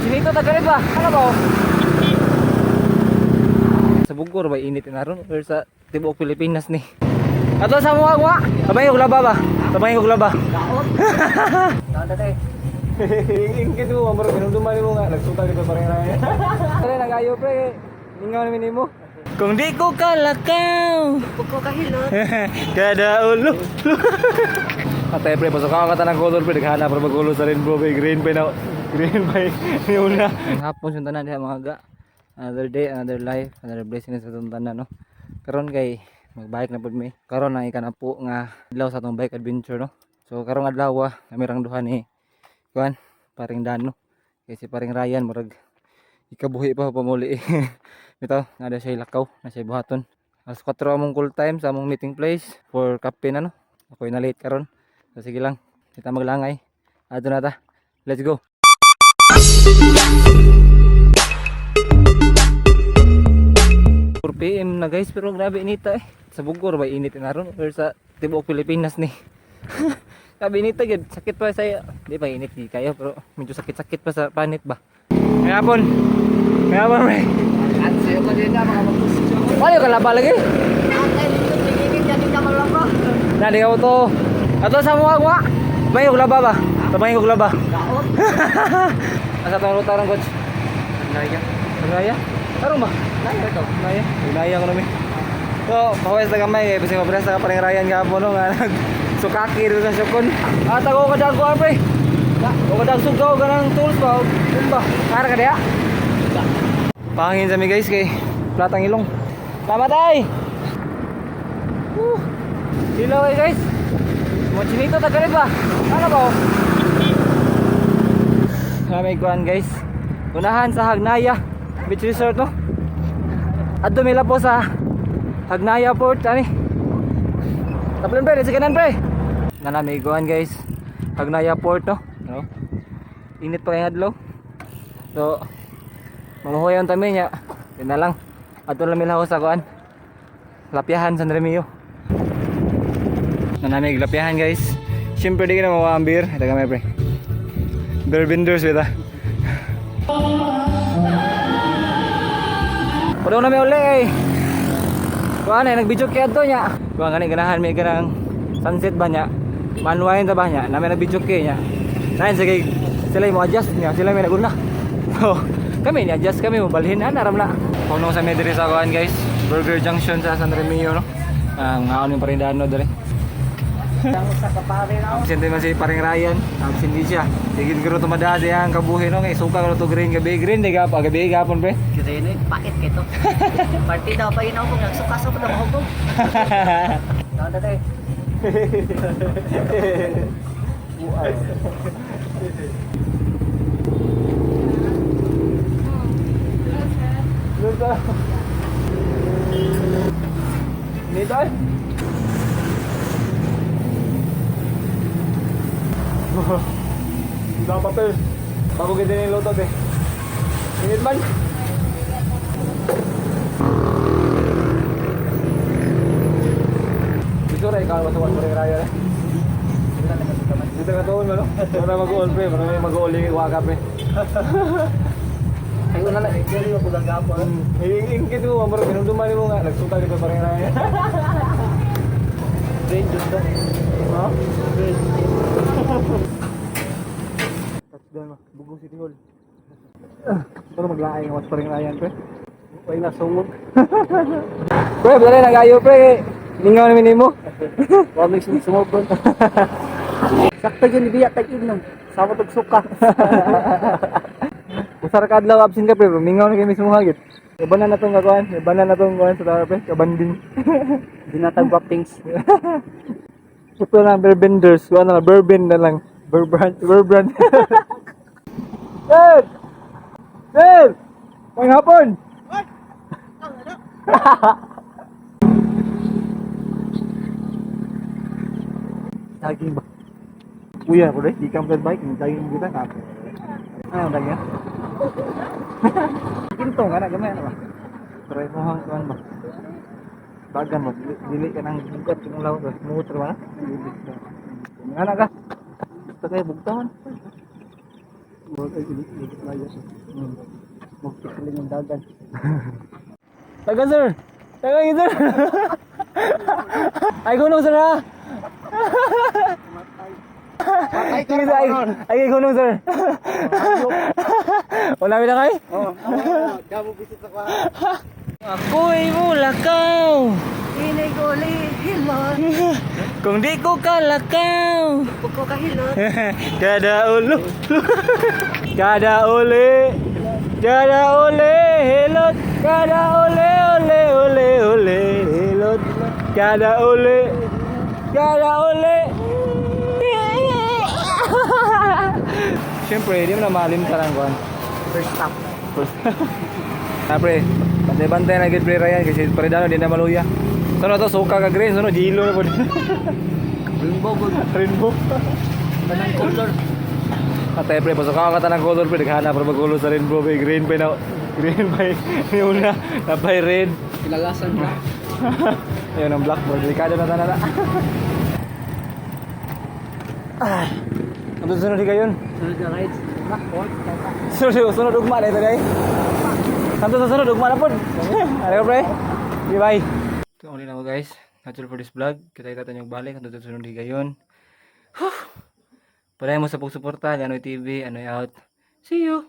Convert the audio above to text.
Chinito tagalit ba? Ano ba? Sa Bugor ba init naron or sa tibuok Pilipinas ni? Ato sa mga wa. Sabay og laba ba? Sabay og laba. Daot. Tanda tay. Ingkit mo amro kinumduman mo nga nagsuta dito parehas. Dali nagayo pre. Ningaw namin nimo. Kung di ko kalakaw, Ko kahilot. kada ulo. Atay pre, pasok ako kata ng color pre, naghanap para mag-color sa rainbow bay, green pa na, green pa yun na. Hapon yung tanan diha mga ga. Another day, another life, another blessing sa itong tanan, no. Karon kay magbike na pud mi. Karon ang ikanapo nga adlaw sa atong bike adventure, no. So karong adlaw kami rang duha ni kuan, paring Dano. Kay si paring Ryan murag ikabuhi pa pamuli. Bitaw, nada siya lakaw, na siya buhaton. Alas 4 among call time sa among meeting place for kape na, no. Ako'y na late karon. So sige lang, kita maglangay. Adto na ta. Let's go. 4 PM na guys, pero grabe inita eh. Sa Bugor ba init naron or sa tibuok Pilipinas ni. Grabe inita gid, sakit pa saya. Di pa init di kayo pero medyo sakit-sakit pa sa panit ba. Ngapon. Ngapon pre. Ansiyo ko din na mga magkusyo. Paano ka laba lagi? Ay, dito tingin jadi ka malaba. Nadi ka to. Ato sa mga wa. Sabay og laba ba? Sabay og laba. Daot. Asa tong ruta ron coach? Naya. Naya? Tarong ba? Naya to. Naya. Naya ko namin. So, pawes na kamay eh. Kasi mabres na ka paring Ryan kahapon no. Nga nagsukaki rin sa syukon. At ako kadag ko pre. O kadag sugaw ka ng tools ba? Kumba. Kara ka diya? Pangin sa mi guys kay platang ilong. Namatay! Hello guys. Mo Chinito tagalit ba? Ano ba? May kuan guys. Unahan sa Hagnaya Beach Resort no. Adto mila po sa Hagnaya Port ani. Taplan pre, sa kanan pre. Nanami kuan guys. Hagnaya Port no. No. Init pa kay adlaw. So mamuhuyon tami niya. Yun na lang. Adto lang mila sa kuan. Lapyahan San Remio. Nanami lapyahan guys. Siyempre di ka na mawambir. Ito kami pre. Berbinders beta. Padong na may uli eh. Kuha na nagbidyo kaya ito niya. Kuha nga ganahan may ganang sunset ba niya. Manuwain ta ba niya. Na may nagbidyo kaya niya. Nahin sige sila yung adjust niya. Sila may naguna. So kami ni-adjust kami. Mabalhin na naram na. Punong sa mediri sa kuhan guys. Burger Junction sa San Remio no. Ngaon yung paring Dano dali. Ang sa kapare na. Absent man si paring Ryan. Absent di siya. Tigil ko rin tumadaas yan kabuhi no. Suka ko rin to green gabi. Green di ka pa. Gabi gapon pre. Green eh, pakit kito. Partida pa inaw ko nagsukaso ko na mahugog. Tanda tay. Luta. Nito. Dapat pa bago kita yung luto eh. Init man. Dito rin ikaw masuwan mo rin raya eh. Dito ka tuon mo no? Para mag-uol pre, para may mag-uol yung wakap eh. Ay una na dili ko gagapon. Ingkit mo amro kinumduman mo nga nagsuta dito parehas raya. Green jud to. Ha? Green. Touchdown mo, Bugong City Hall. Pero maglaay ng mas paring Ryan pre. Way na sungod. Pre, dali nagayo pre. Ningaw namin nimo. Wa mix ni sumobon. Sakto yun biya tag inom. Sama tog suka. Usar ka adlaw absent ka pre, mingaw na kay mismo hagit. Kabanan na tong kakuan, kabanan na tong kuan sa tara pre, kabanding. Dinatag backings. Ito na Berbenders, kuan na Bourbon na lang. Bourbon. Sir! Sir! May hapon! Daging ba? Uya ko rin, di ka mag bike, daging kita ka. Ano daging? Kintong ka na, gamay ano ba? Try mo hang kuan ba? Bagan mo, dili ka nang bugat yung lawa, smooth ba? Ano ka? Gusto kayo bugtahan? Magpikiling ng dagan. Tagan sir! Tagan sir! Ay gunong sir ha! Sige sir, ay gunong sir! Wala mi na kay? Damo bisit ako. Ako'y mulakaw! Inay guli, hilot. Kung di ko kalakaw! Puko ka hilot. Kada ulo! Kada uli! Kada uli! Hilot! Kada uli! Uli! Uli! Uli! Hilot! Kada uli! Kada uli! Siyempre, di mo na malimtan ang kuhan. First stop. Pre, bantay-bantay na gid pre Ryan kasi paredano din na maluya. Sono to suka ka green, sono jilo na po. Rainbow gold. Rainbow. Tanang color. Patay pre, pasok ako kata ng color pre, naghana para magulo sa rainbow pre, green pa na. Green pa yung una, napay red. Kilalasan ka. Ayun ang black, bro, delikado na tanana. Ah, ano sunod di kayon? Sunod na rides. Blackboard. Sunod ugma na ito guys. Santo sa sunod ugma na po. Ano pre? Okay, bye. Ito ulit na ako guys. That's all for this vlog. Kita-kita tanyong balik. Santo sa sunod di kayon. Padayon mo sa pagsuporta. Anoy TV, Anoy out. See you!